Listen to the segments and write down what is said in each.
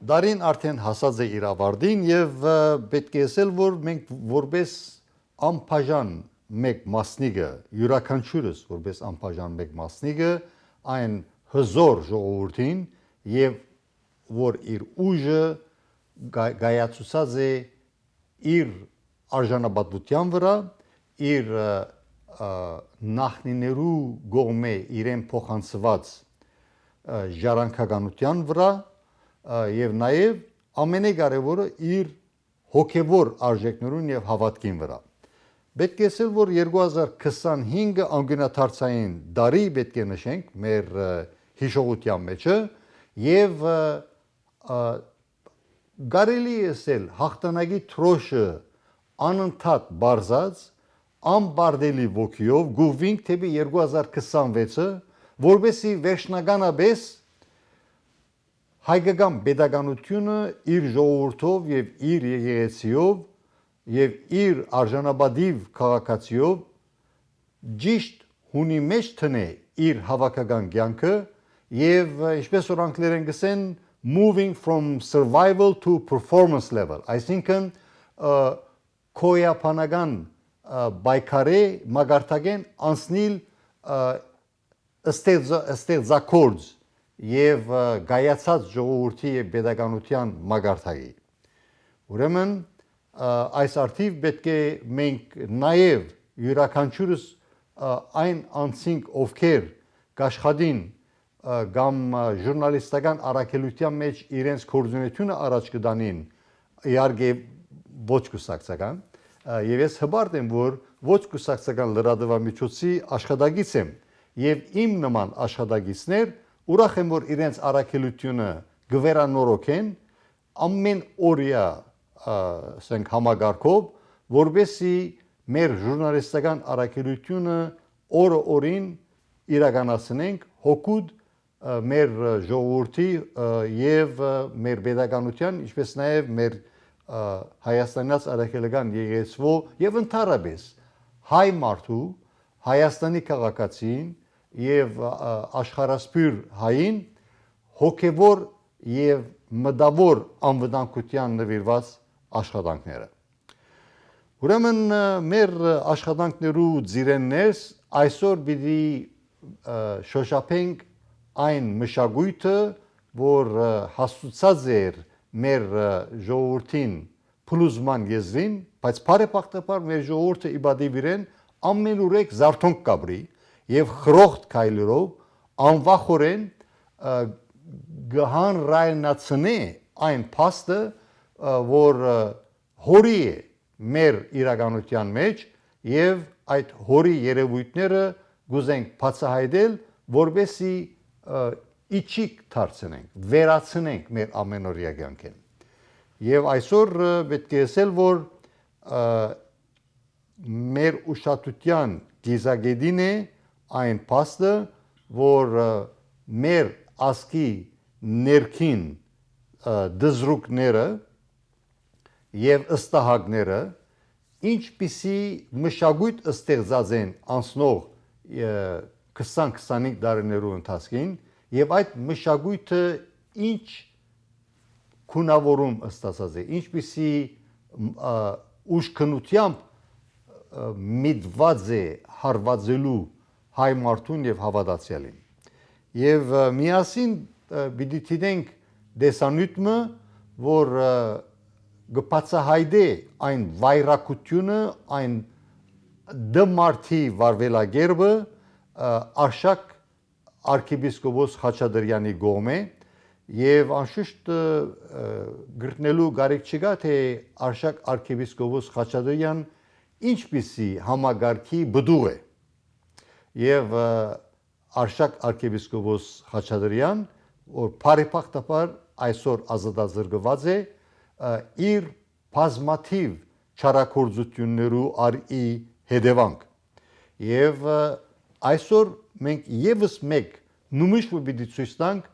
դարին արդեն հասած է իր ավարտին եւ պետք է ասել, որ մենք որպես անբաժան մեկ մասնիկը, յուրաքանչյուրս որպես անբաժան մեկ մասնիկը այն հզոր ժողովրդին եւ որ իր ուժը գայացուցած է իր արժանապատվության վրա, իր նախնիներու գողմե իրեն փոխանցված ժառանգականության վրա եւ նաեւ ամենակարևորը իր հոգեվոր արժեքներուն եւ հավատքին վրա։ Պետք է ասել, որ 2025 անկյունաթարցային դարի պետք է նշենք մեր հիշողության մեջը եւ կարելի է ասել հաղթանակի թրոշը անընդհատ բարձած անբարդելի ոգիով գուվինք թեպի 2026-ը, որովհետեւ վերջնականապես հայկական պետականությունը իր ժողովրդով եւ իր եկեղեցիով եւ իր արժանապատիվ քաղաքացիով ճիշտ հունի մեջ տնե իր հավաքական կյանքը եւ ինչպես որ անգլերեն գսեն moving from survival to performance level, այսինքն քոյապանական բայկարե մագարտագեն անցնիլ ստեղծագործ եւ գայացած ժողովրդի եւ pedagogical մագարտագի։ Ուրեմն այս արդիվ պետք է մենք նաեւ յուրաքանչյուրս այն անցինք ովքեր կաշխատին կամ ժուրնալիստական առաքելության մեջ իրենց կորձունությունը առաջ կդանին իհարկե ոչ կուսակցական եւ ես հբարտ եմ որ ոչ կուսակցական լրատվամիջոցի աշխատագից եմ եւ իմ նման աշխատագիցներ ուրախ եմ որ իրենց առաքելությունը գվերանորոգեն ամեն օրյա ասենք համագարկով որովհետեւ մեր ժուրնալիստական առաքելությունը օրը օրին իրականացնենք հոգուտ մեր ժողովրդի եւ մեր pedagogical ինչպես նաեւ մեր հայաստանյաց առաքելական եկեղեցու եւ ընդհանրապես հայ մարդու Հայաստանի քաղաքացին եւ աշխարհասփյուր հային հոգեվոր եւ մտավոր անվտանգության նվիրված աշխատանքները։ Ուրեմն մեր աշխատանքներու ծիրեններս այսօր պիտի շոշափենք այն մշակույթը, որ հասուցած էր մեր ժողովրդին փլուզման եզրին, բայց բարեբախտաբար մեր ժողովուրդը իբադիվ իրեն ամենուրեք զարթոնք կաբրի եւ խրոխտ քայլերով անվախորեն գահանրայնացնե այն փաստը, որ հորի է մեր իրականության մեջ եւ այդ հորի երևույթները գուզենք բացահայտել, որբեսի իջիկ դարձնենք, վերացնենք մեր ամենօրյա կյանքին։ Եվ այսօր պետք է ասել, որ մեր ուշադրության գիզագետին է այն փաստը, որ մեր ազգի ներքին դզրուկները եւ ըստահակները ինչպիսի մշակույթ ստեղծած են անցնող 20-25 տարիներու ընթացքին եւ այդ մշակույթը ինչ քունավորում ստացած է, ինչպիսի ուշքնությամբ միտված է հարվածելու հայ մարդուն եւ հավատացյալին։ Եվ միասին պիտի դիտենք դեսանյութը, որ գբացահայտե այն վայրակությունը, այն դմարդի վարվելագերբը Արշակ arczepiskopos Խաչատրյանի գոմե եւ անշուշտ գրտնելու գարիք չկա թե Արշակ arczepiskopos Խաչատրյան ինչպիսի համագարքի բդուղ է եւ Արշակ arczepiskopos Խաչատրյան որ բարեփոխտապար այսօր ազատազրկված է իր բազմաթիվ չարակորձություններու արի հետևանք եւ այսօր մենք եւս մեկ նույնիսկ պիտի ցույց տանք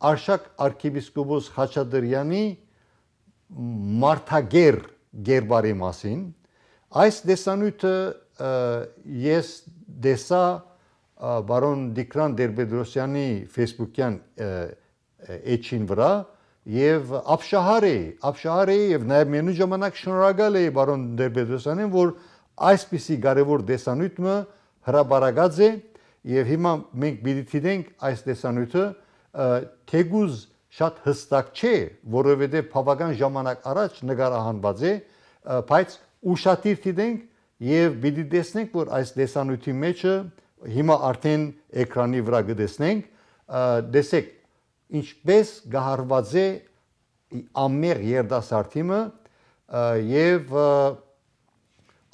Արշակ arczepiskopos Խաչատրյանի մարդագեր գերբարի մասին այս դեսանյութը ես դեսա բարոն Դիկրան Դերբեդրոսյանի Facebook-յան էջին վրա եւ ապշահար է եւ նաեւ մենու ժամանակ շնորհակալ է բարոն Տեր-Պետրոսյանին, որ այսպիսի կարևոր տեսանյութը հրաբարակած է եւ հիմա մենք պիտի դիտենք այս տեսանյութը թեգուզ շատ հստակ չէ, որովհետեւ բավական ժամանակ առաջ նկարահանված է, բայց ուշադիր դիտենք եւ պիտի տեսնենք, որ այս տեսանյութի մեջը հիմա արդեն էկրանի վրա կտեսնենք, տեսեք ինչպես գահարված է ամեր երդասարտիմը եւ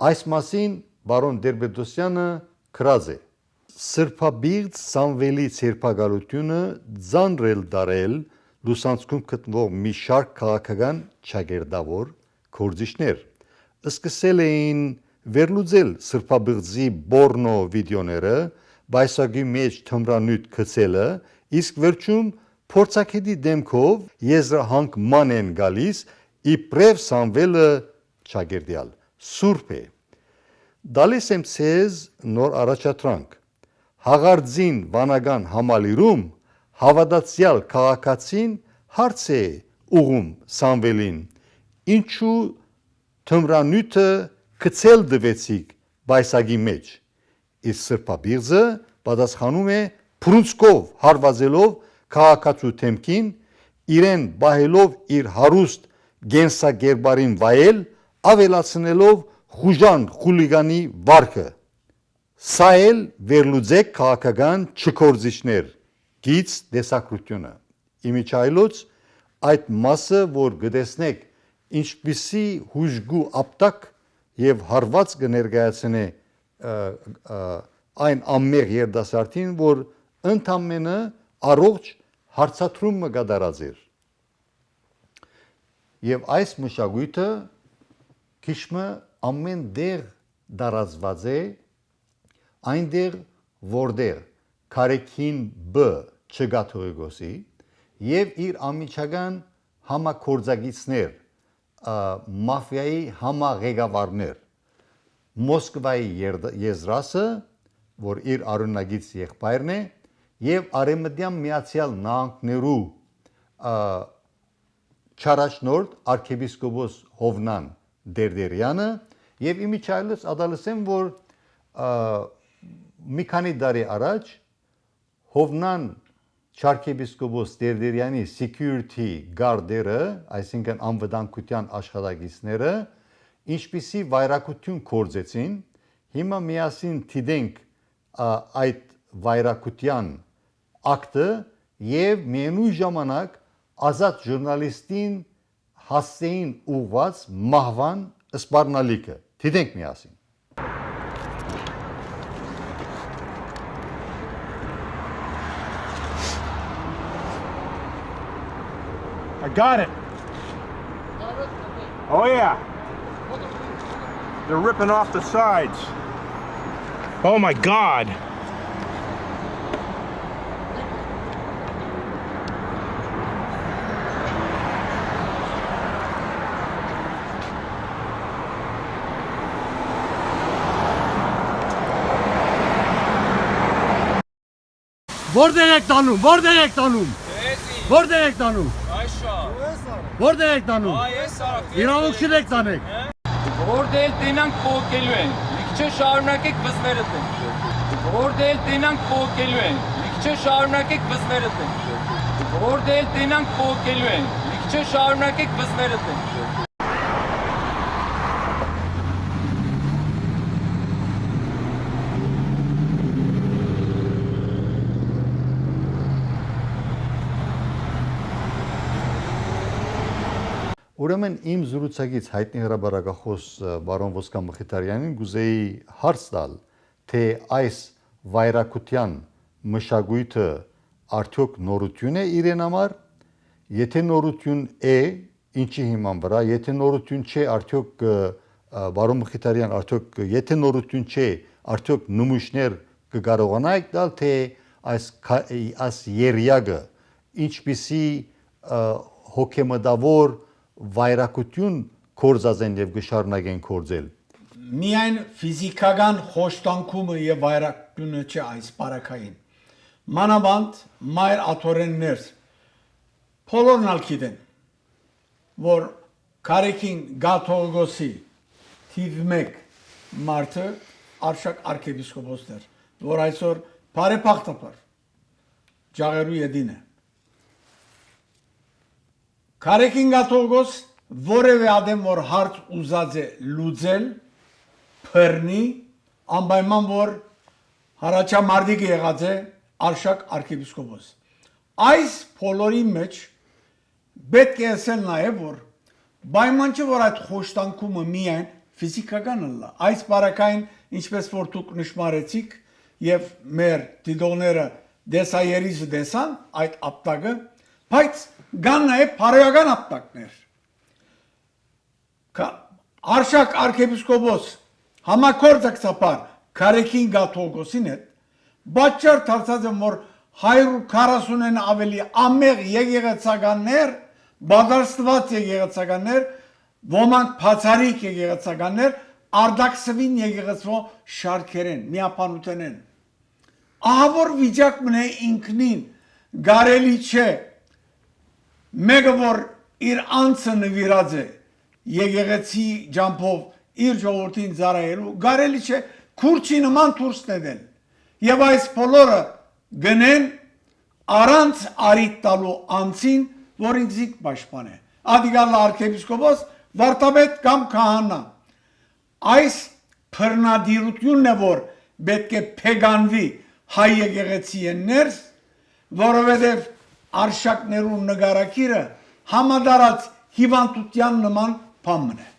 այս մասին բարոն Տեր-Պետրոսյանը գրած է Սրբաբիղծ Սամվելի ցերպակալությունը ծանրել դարել լուսանցքում գտնվող մի շարք քաղաքական ճակերտավոր գործիչներ սկսել էին վերլուծել Սրբաբիղձի բորնո վիդեոները բայսագի մեջ թմրանյութ գցելը իսկ վերջում փորձակետի դեմքով եզրահանգման են գալիս իբրև Սամվելը ճակերտյալ սուրբ է Դալիս եմ ցեզ նոր առաջադրանք Հաղարձին վանական համալիրում հավատացյալ քաղաքացին հարց է ուղում Սամվելին ինչու թմրանյութը գցել դվեցիք բայսագի մեջ իսկ Սրբաբիղձը պատասխանում է փրունցքով հարվածելով քաղաքացու թեմքին իրեն բահելով իր հարուստ գենսակերպարին վայել ավելացնելով խուժան խուլիգանի վարքը Սա էլ վերլուծեք քաղաքական չկորձիչներ գից դեսակրությունը իմիջայլոց այդ մասը որ գտեսնեք ինչպիսի հուժգու ապտակ եւ հարված կներկայացնե այն ամմեղ երդասարտին որ ընդամենը առողջ հարցատրումը կդարած էր եւ այս մշակույթը քիչմը ամեն դեր դարածված է այնտեղ որտեղ քարեքին բ չգաթողիկոսի եւ իր ամիջական համակորձագիցներ մաֆիայի համաղեղավարներ Մոսկվայի եզրասը որ իր արունագից եղբայրն է եւ արեմտյան միացյալ նահանգներու չարաշնորհ arczepiskopos Հովնան Դերդերյանը եւ իմիջայլոց ադալսեմ որ մի քանի տարի առաջ Հովնան arczepiskopos Դերդերյանի security guard-երը, այսինքն անվտանգության աշխատակիցները, ինչպիսի վայրակություն կործեցին, հիմա միասին դիտենք այդ վայրակության ակտը եւ միևնույն ժամանակ ազատ ժուրնալիստին հասցեին ուղված մահվան սպառնալիքը։ Դիտենք միասին։ I got it. Oh yeah. They're ripping off the sides. Oh my God. Որտեղ եք տանում, որտեղ եք տանում, որտեղ եք տանում, որտեղ եք տանում, իրավունք չեք տանեք, որտեղ տենանք փոկելու են, մի քիչ շարունակեք վզները տեն, որտեղ տենանք փոկելու են, մի քիչ շարունակեք վզները տեն, որտեղ տենանք փոկելու են, մի քիչ շարունակեք վզները տեն Ուրեմն իմ զրուցակից հայտնի հրապարակախոս բարոն Ոսկե Մխիթարյանին գուզեի հարց տալ, թե այս վայրակության մշակույթը արդյոք նորություն է իրեն համար, եթե նորություն է, ինչի հիման վրա, եթե նորություն չէ, արդյոք բարոն Մխիթարյան, արդյոք եթե նորություն չէ, արդյոք նմուշներ կկարողանայիք տալ, թե այս երյակը ինչպիսի հոգեմտավոր վայրակություն կործածեն եւ գշարունակեն կործել Միայն ֆիզիկական խոշտանկումը եւ վայրակությունը չէ այս բարակային մանավանդ մայր աթորեններ Բոլորն ալ գիտեն, որ Կարեկին Գաթողգոսի թիվ 1 մարդը Արշակ arczepiskopos էր, որ այսօր բարեփոխտապար ջաղերու յետին է։ Կարեկին Գաթողգոս որևէ ադեմ որ հարց ուզած է լուծել, փռնի, անպայման որ հարաճամարտիկ եղած է Արշակ arczepiskopos։ Այս բոլորի մեջ պետք է ասել նաև որ պայման չէ որ այդ խոշտանկումը միայն ֆիզիկական լա։ Այս բարակային ինչպես որ դուք նշмарեցիք եւ մեր դիտողները դեսայերից դեսան այդ ապտակը, բայց կան նաև բարոյական ապտակներ։ Արշակ arczepiskopos համակորձակցաբար Կարեկին Գաթողգոսին հետ բաճար դարձած է որ 140-ն ավելի ամեղ եկեղեցականներ, բادرստված եկեղեցականներ, ոմանք բացարիք եկեղեցականներ արդակսվին եկեղեցվո շարքերեն, միապանութենեն։ Ահա որ վիճակն է ինքնին գարելի չէ մեկը որ իր անձը նվիրած է եկեղեցի ջամփով իր ժողովրդին ծառայելու գարելի չէ քուրչի նման դուրս տնեն եւ այս բոլորը գնեն առանց արիտ տալու անձին որ ինքզիկ պաշտպան է ադիգալ arczepiskopos վարդապետ կամ քահանա այս բռնադիրությունն է որ պետք է փեգանվի հայ եկեղեցի ներս որովհետև արշակներու նկարակիրը համադարած հիվանդության նման բան է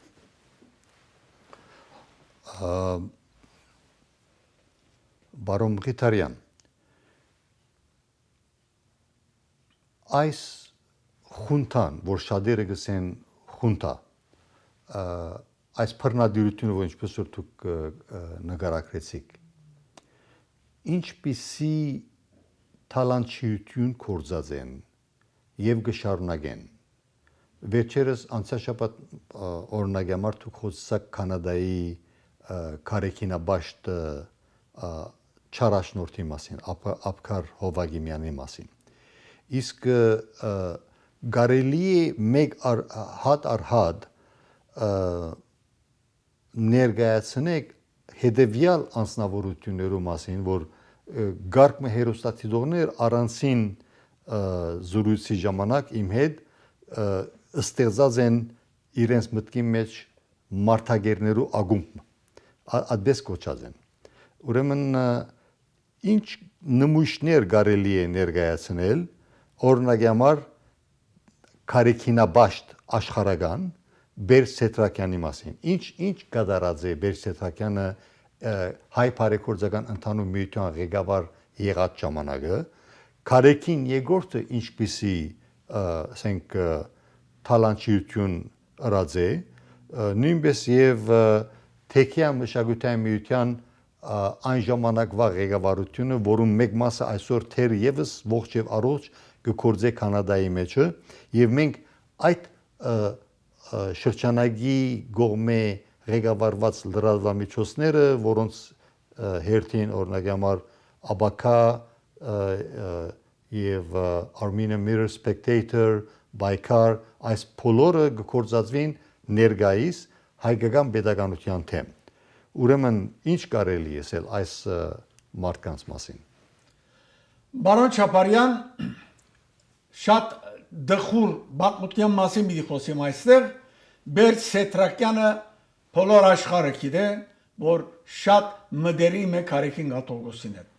Բարոն Մխիթարյան այս խունտան որ շատերը գսեն խունտա այս բռնադիրությունը որ ինչպես որ դուք նկարագրեցիք ինչպիսի թալանչիություն կորձած են եւ գշարունակեն վերջերս անցաշաբաթ օրինագամար դուք խոսացաք կանադայի Կարեկինաբաշտ չարաշնորհի մասին Աբքար Հովագիմյանի մասին իսկ գարելի է մեկ հատ առ հատ ներկայացնեք հետևյալ անձնավորություններու մասին որ գարկմը հերոստատիդողներ առանցին զրույցի ժամանակ իմ հետ ստեղծած են իրենց մտքի մեջ մարդագերներու ագումբ այդպես կոչած են ուրեմն ինչ նմուշներ կարելի է ներկայացնել օրինակ Կարեկինաբաշտ աշխարհական Բերսետրակյանի մասին ինչ կատարած է Բերսետրակյանը հայ բարեգործական ընդհանուր միության ղեկավար եղած ժամանակը Կարեկին երկրորդը ինչպիսի ասենք թալանչիություն ըրած է նույնպես եւ Թեքիա մշակութային միության այն ժամանակվա ղեկավարությունը որում մեկ մասը այսօր թեր եւս ողջ եւ առողջ կգործե կանադայի մեջը եւ մենք այդ շրջանագի գողմե ղեկավարված լրատվամիջոցները որոնց հերթին օրինակ Աբակա եւ Armenian Mirror Spectator Baykar այս բոլորը կգործածվին ներգայիս հայկական pedagogian թեմ ուրեմն ինչ կարելի է ասել այս մարդկանց մասին Բարոն Չապարյան շատ դխուր բացմության մասին մի խոսեմ այստեղ Բերսետրակյանը բոլոր աշխարհը գիտե որ շատ մդերիմ է Կարեկին Գաթողգոսին հետ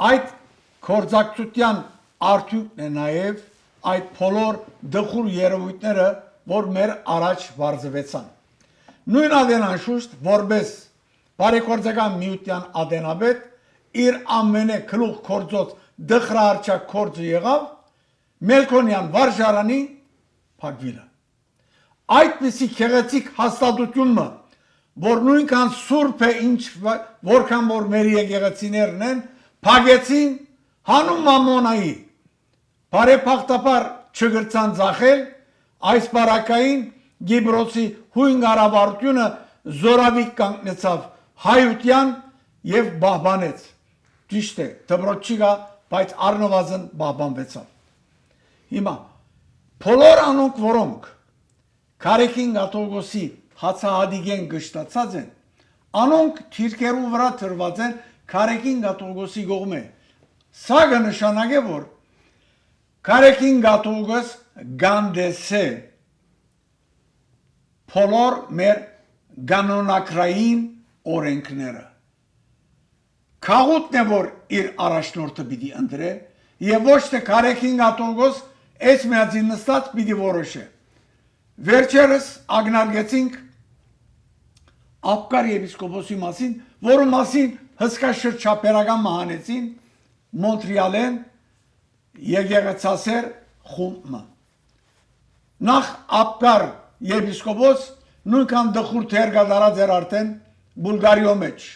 այդ կորձակցության արդյունքն է նաև այդ բոլոր դխուր երևույթները որ մեր առաջ վարձվեցան նույն ադենանշուշտ որպես բարեգործական միության ադենաբեդ իր ամենե գլուխ կորձոց դխրարչակ կորձը եղավ Մելքոնյան վարժարանի փակվելը այդպիսի քեղեցիկ հաստատությունը որ նույնքան սուրբ է ինչ որքան որ մեր եկեղեցիներն են փակեցին հանուն մամոնայի բարեփոխտապար չգրցան ձախել այս բարակային Գիբրոսի հույն կառավարությունը զորավիկ կանգնեցավ հայության եւ բահբանեց ճիշտ է դբրոջիկա բայց առնվազն բահբանվեցավ հիմա Բոլոր անոնք, որոնք Քարեքին Գաթողոսի հացահատիկեն գշտացած են, անոնք թիրքերու վրա թրված են Քարեքին Գաթողոսի կողմէ։ Սա կնշանակե, որ Քարեքին Գաթողոս գանդեսե բոլոր մեր կանոնակրային օրենքները։ Քաղուտն է, որ իր առաջնորդը պիտի ընտրե, եւ ոչ թե Քարեքին Գաթողոս այս միածին նստած պիտի որոշե։ Վերջերս ակնարկեցինք Աբկար եպիսկոպոսի մասին, որը մասին հսկա շրջապերական մահանեցին Մոնտրեալեն եկեղեցասեր խումբը։ Նախ Աբկար եպիսկոպոս նույնքան դխուր թեր կատարած էր արդեն Բուլգարիո մեջ։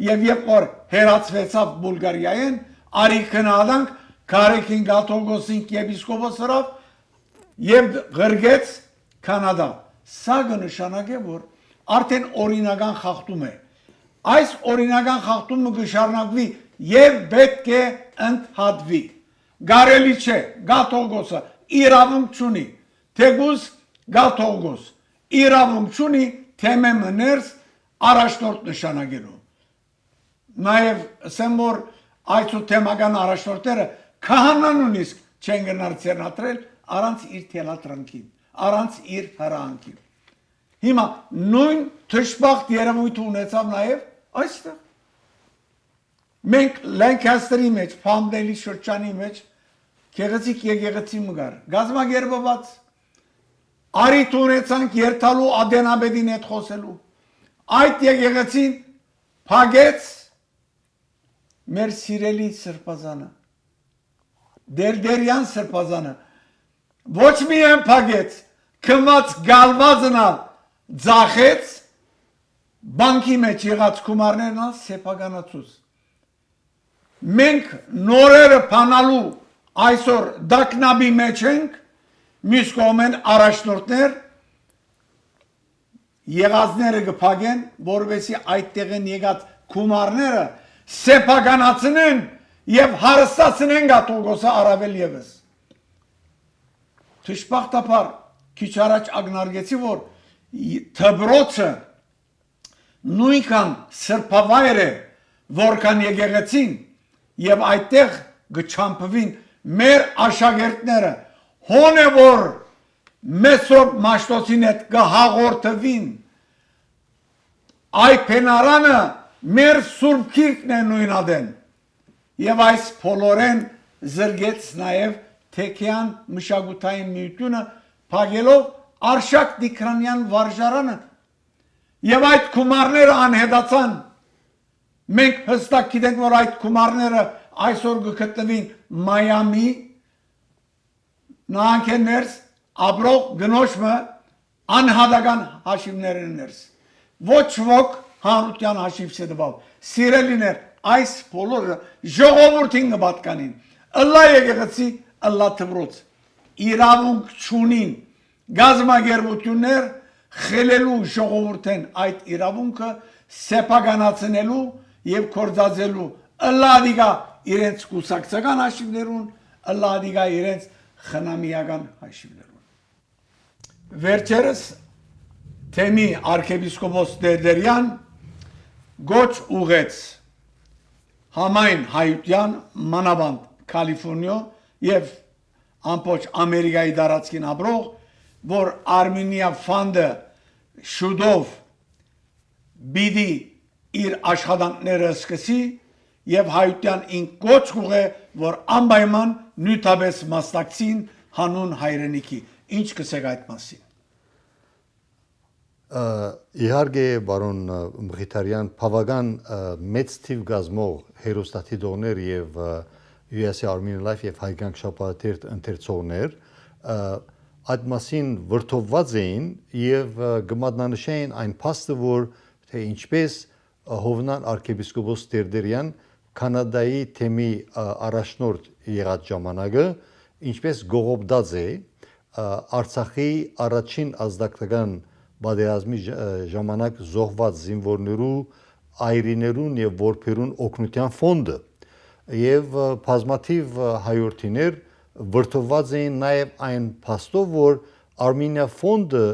Եվ երբ որ հերացվեցավ Բուլգարիայեն, արի քննադանք Քարեքին Գաթողոսին եպիսկոպոսով եւ գրգեց Կանադա։ Սա կնշանակե, որ արդեն օրինական խախտում է։ Այս օրինական խախտումը կշարունակվի եւ պետք է ընդհատվի։ Գարելի չէ Գաթողոսը իրավունք չունի, թեկուզ Գաթողոս իրավունք չունի թեմե մներս առաջնորդ նշանակելու։ Նաև ասեմ, որ այսու թեմական առաջնորդները քահանան նույնիսկ չեն գնալ ցերնատրել առանց իր թելատրանքին, առանց իր հրանքին։ Հիմա նույն թշպախտ երևույթ ունեցավ նաև այստեղ։ Մենք Լանկաստերի մեջ, Փամդելի շրջանի մեջ գեղեցիկ եկեղեցի մգար, գազմագերբված արիթ ունեցանք երթալու Ադենաբեդին հետ խոսելու։ Այդ եկեղեցին փագեց մեր սիրելի սրբազանը, դերդերյան սրբազանը, ոչ միայն փագեց, կմած գալվազնալ ձախեց, բանկի մեջ եղած կումարներն ալ սեպագանացուց։ Մենք նորերը պանալու այսօր դակնաբի մեջ ենք, մյուս կողմեն առաջնորդներ, եղածները կփագեն, որովհետեւ այդտեղ են եղած կումարները սեպագանացնեն եւ հարստացնեն Գաթողոսը առավել եւս։ Թշպախտաբար քիչ առաջ ակնարկեցի, որ Թբրոցը նույնքան սրբավայր է, որքան եկեղեցին եւ այդտեղ կչամփվին մեր աշակերտները, հոն է որ Մեսոբ Մաշտոցին հետ կհաղորդվին։ Այ փենարանը մեր սուրբ քիրքն է նույնադեն։ Եվ այս փոլորեն զրգեց նաև թեքյան մշակութային միությունը փակելով Արշակ Տիգրանյան վարժարանը։ Եվ այդ կումարները անհետացան։ Մենք հստակ գիտենք, որ այդ կումարները այսօր կգտնվին Մայամի նահանգներս ապրող գնոջը անհատական հաշիվներն ներս։ Ոչ ոք հանրության հաշիվ չդվավ։ Սիրելիներ, այս բոլորը ժողովրդին կպատկանին։ Ըլլա եկեղեցի, ըլլա Թբրոց։ Իրավունք չունին գազագերբություններ խելելու ժողովրդեն այդ իրավունքը սեփականացնելու եւ կորձածելու։ Ըլլա դիգա իրենց կուսակցական հաշիվներուն, ըլլա դիգա իրենց խնամիական հաշիվներուն։ Վերջերս թեմի arczepiskopos Դերդերյան գոչ ուղեց համայն հայության մանավանդ Կալիֆոռնիա եւ ամբողջ Ամերիկայի դարածքին ապրող, որ Armenia Fund-ը շուտով բիդի իր աշխատանքները սկսի եւ հայության ին գոչ ուղե, որ անպայման նույնպես մասնակցին հանուն հայրենիքի։ Ինչ կսեք այդ մասին։ Իհարկե բարոն Մղիթարյան, բավական մեծ թիվ գազմող հերոստատիդողներ եւ USA Armenian Life եւ հայկական շաբաթերթ ընթերցողներ այդ մասին վրթովված էին եւ գմատնանշային այն փաստը, որ թե ինչպես Հովնան arczepiskopos Դերդերյան Կանադայի թեմի առաջնորդ եղած ժամանակը ինչպես գողոպտած է Արցախի առաջին ազգական բادرազմի ժամանակ զոհված զինվորներու այրիներուն եւ որբերուն օգնության ֆոնդը եւ բազմաթիվ հայրենիներ վրդովված էին նաև այն փաստով, որ Armenia ֆոնդը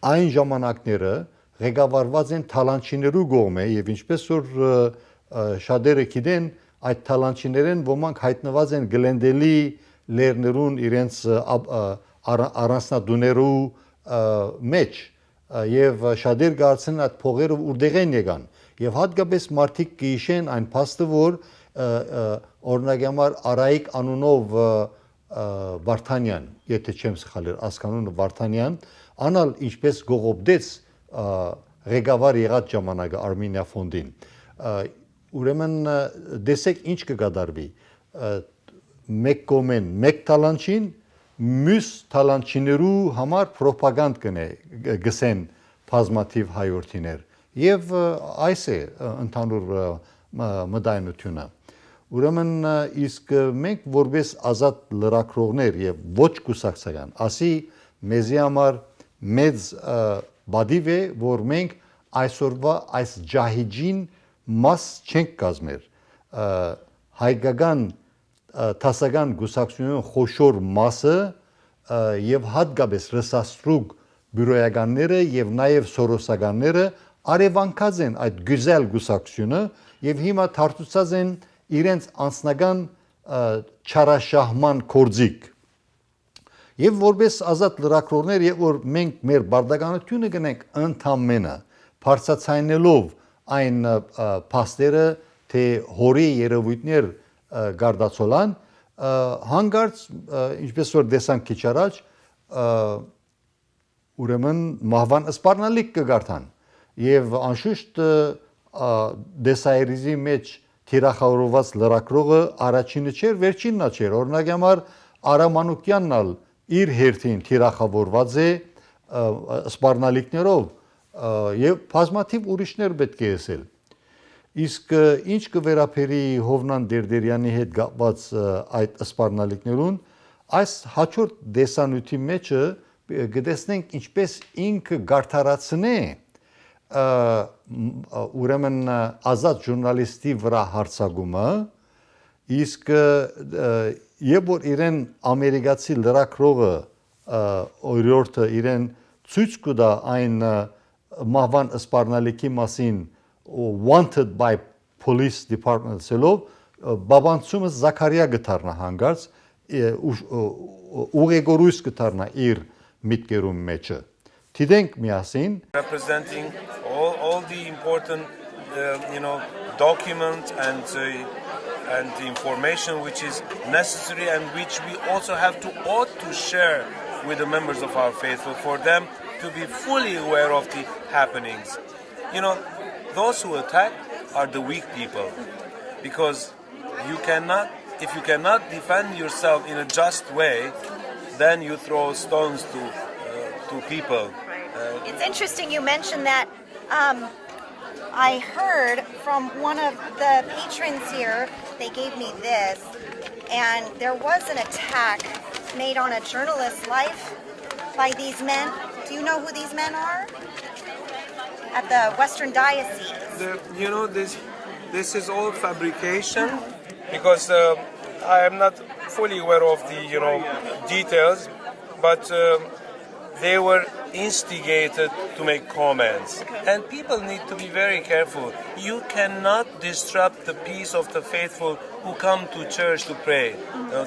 այն ժամանակները ղեկավարված են թալանչիներու կողմէ եւ ինչպես որ շատերը գիտեն այդ թալանչիներեն ոմանք հայտնված են գլենդելի լերներուն իրենց առանձնատուներու մեջ եւ շատեր գարցեն այդ փողերը որտեղ են եկան եւ հատկապես մարդիկ կհիշեն այն փաստը որ օրինակ համար Արայիկ անունով Վարդանյան, եթե չեմ սխալել, ասկանունը Վարդանյան, անալ ինչպես գողոպդեց ղեկավար եղած ժամանակը Armenia ֆոնդին։ Ուրեմն դեսեք ինչ կգադարվի։ Մեկ կողմեն մեկ թալանչին, մյուս թալանչիներու համար պրոպագանդ գսեն բազմաթիվ հայորդիներ։ Եվ այս է ընդհանուր մտայնությունը։ Ուրեմն իսկ մենք որպես ազատ լրագրողներ եւ ոչ կուսակցական, ասի մեզի համար մեծ բադիվ է, որ մենք այսօրվա այս ջահիջին մաս չենք կազմել հայկական տասական գուսակցությունն խոշոր մասը եւ հատկապես ռսաստրուկ բյուրոյականները եւ նաեւ սորոսականները արևանկած են այդ գյուզել գուսակցությունը եւ հիմա թարթուցած են իրենց անձնական չարաշահման կորձիկ եւ որպես ազատ լրագրողներ եւ որ մենք մեր բարդականությունը գնենք ընդամենը բարձրացնելով այն փաստերը թե հորի երևույթներ գարդացոլան հանգարց ինչպես որ դեսանք քիչ առաջ ուրեմն մահվան սպառնալիք կգարտան եւ անշուշտ դեսայրիզի մեջ թիրախավորված լրագրողը առաջինը չէր, վերջինն չէր։ Օրինակ համար Արամ Մանուկյանն ալ իր հերթին թիրախավորված է սպառնալիքներով եւ բազմաթիվ ուրիշներ պետք է ասել։ Իսկ ինչ կվերապերի Հովնան Դերդերյանի հետ կապված այդ սպառնալիքներուն, այս հաջորդ դեսանյութի մեջը կտեսնենք ինչպես ինքը գարթարացնե ուրեմն ազատ ժուրնալիստի վրա հարցակումը իսկ եւ որ իրեն ամերիկացի լրագրողը օրիորդը իրեն ցույց կտա այն մահվան սպառնալիքի մասին wanted by police department սելով բաբանցումը Զաքարիա գտարնա հանգարց ուղեգորույս գտարնա իր միտքերում մեջը Tidենք միասին representing all the important document and information which is necessary and which we also ought to share with the members of our faithful for them to be fully aware of the happenings. Those who attack are the weak people because if you cannot defend yourself in a just way, then you throw stones to people. It's interesting you mentioned that. I heard from one of the patrons here, they gave me this, and there was an attack made on a journalist's life by these men. Do you know who these men are? At the Western Diocese. This is all fabrication because I am not fully aware of the details, but they were instigated to make comments. And people need to be very careful. You cannot disrupt the peace of the faithful who come to church to pray.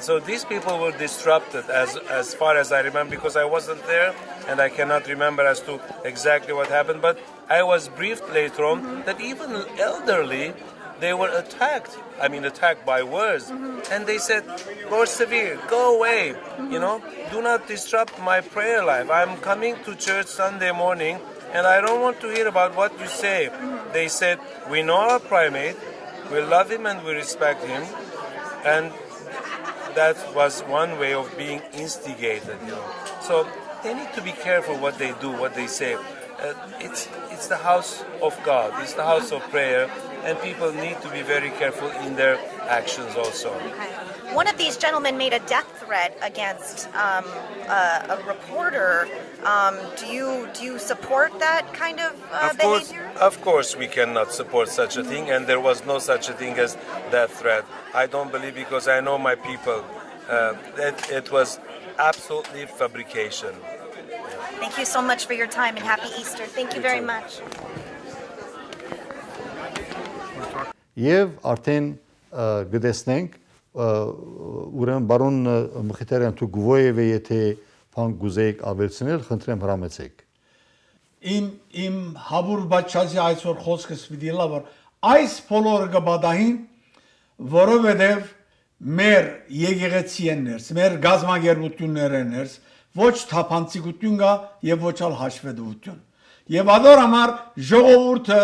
So these people were disrupted as far as I remember because I wasn't there and I cannot remember as to exactly what happened. But I was briefed later on that even elderly, they were attacked. I mean, attacked by words. And they said, more severe, go away. Do not disrupt my prayer life. I'm coming to church Sunday morning and I don't want to hear about what you say. They said, we know our primate, we love him and we respect him. And that was one way of being instigated. So they need to be careful what they do, what they say. It's the house of God. It's the house of prayer. And people need to be very careful in their actions also. Okay. One of these gentlemen made a death threat against a reporter. Do you support that kind of behavior? Of course we cannot support such a thing, and there was no such a thing as death threat. I don't believe because I know my people. it was absolutely fabrication. Thank you so much for your time and happy Easter. Thank you very much. Եվ արդեն գտեսնենք ուրեմն բարոն Մխիթարյան դու գովոյև եթե բան գուզեիք ավելցնել խնդրեմ հրամեցեք Իմ հաբուր բաչազի այսօր խոսքս պիտի լավ որ այս բոլորը կբադահին որովհետև մեր եկեղեցիներս մեր գազագերբություններս ոչ թափանցիկություն կա եւ ոչ ալ հաշվետվություն եւ ադոր համար ժողովուրդը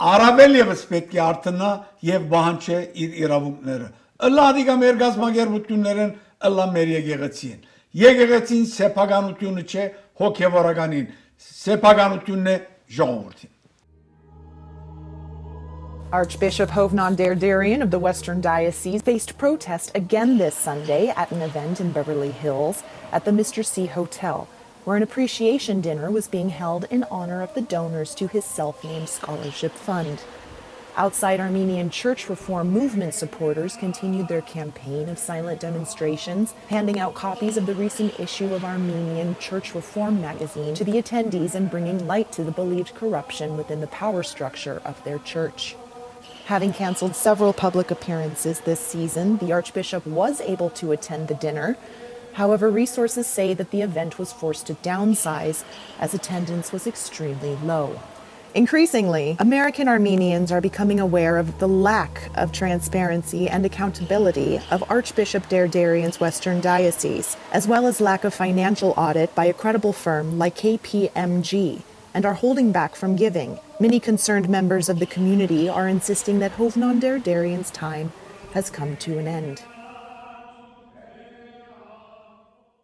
Արավել եւս պետք է արտնա եւ բանջե իր իրավունքները։ Ըլլա դիգա մեր գազագերբություններն ըլլա մեր եկեղեցին։ Եկեղեցին սեփականությունը չէ հոգեվորականին, սեփականությունն է ժողովրդին։ Archbishop Hovnon Derderian of the Western Diocese faced protest again this Sunday at an event in Beverly Hills at the Mr. C Hotel, where an appreciation dinner was being held in honor of the donors to his self-named scholarship fund. Outside Armenian church reform movement supporters continued their campaign of silent demonstrations, handing out copies of the recent issue of Armenian Church Reform magazine to the attendees and bringing light to the believed corruption within the power structure of their church. Having canceled several public appearances this season, the Archbishop was able to attend the dinner. However, resources say that the event was forced to downsize as attendance was extremely low. Increasingly, American Armenians are becoming aware of the lack of transparency and accountability of Archbishop Derderian's Western Diocese, as well as lack of financial audit by a credible firm like KPMG, and are holding back from giving. Many concerned members of the community are insisting that Hovnon Derderian's time has come to an end.